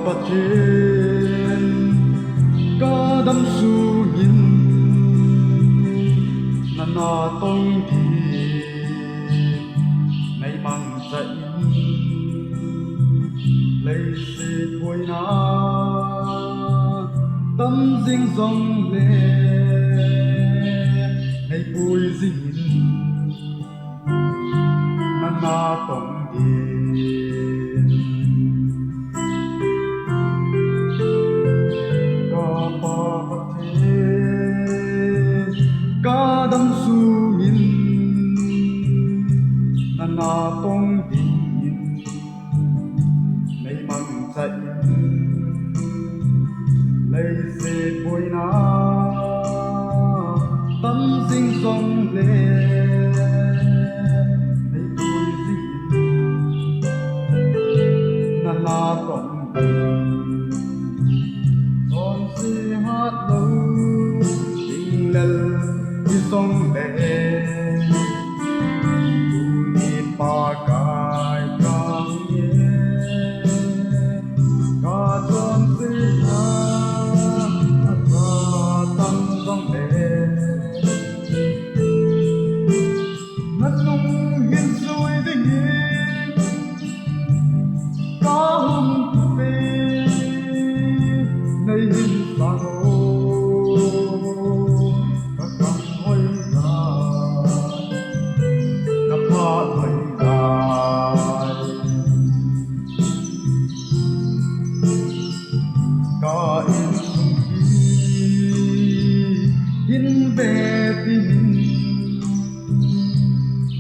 pathen ca đâm su nhìn na tông đi nay mang dậy lấy xe vui na tâm dinh dòng lên ngày vui dinh na tông đi ca đâm su nhìn na tông đi nay mang dậy lấy xe vui na tâm dinh dòng lên ngày vui dinh na tông đi con si hát lâu tình lần như sông lệ tu ni pa cài cang ye ca tròn si hát ra tâm sông lệ ngất lung hiên xuôi tình yên ca hùng về nay hình xa ngô các con hối ra các hoa thầy dài ca in sung in về tim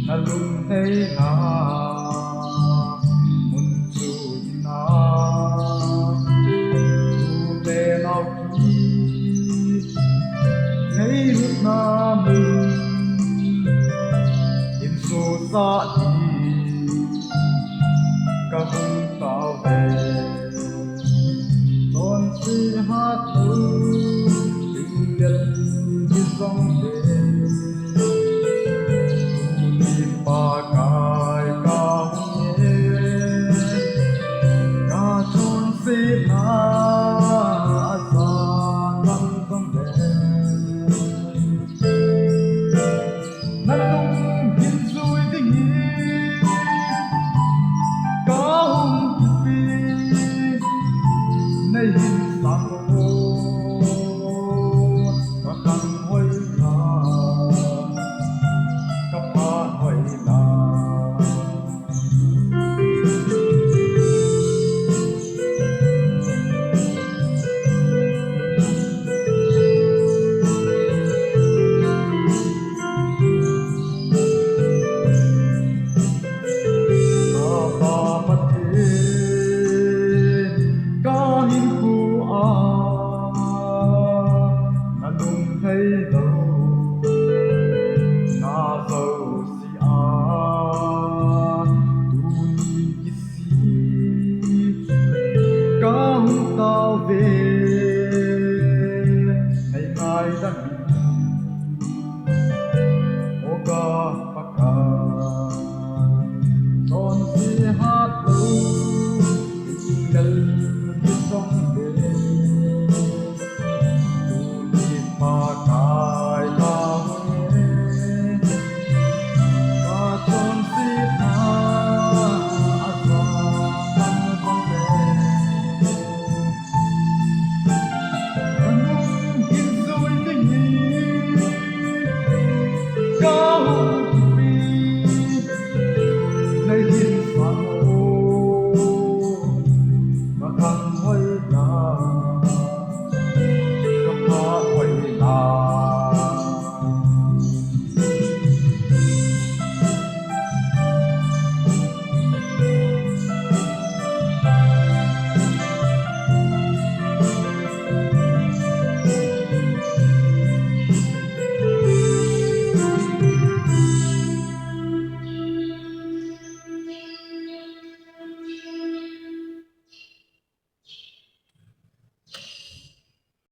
na lung thấy na mun chu na tu về nào ngày lúc na mừng in số xa đi ca hùng tao về đón si hát thư tình nhân như sông về tu ni pa cài ca hùng ye ca chôn si na nay hình sang ngô các con hối ra các hoa hối ra thấy đâu na dâu si a tu ni kisi ca hùng tao về ngày mai đã ô ca pa ca con si hát lâu tình lần như sông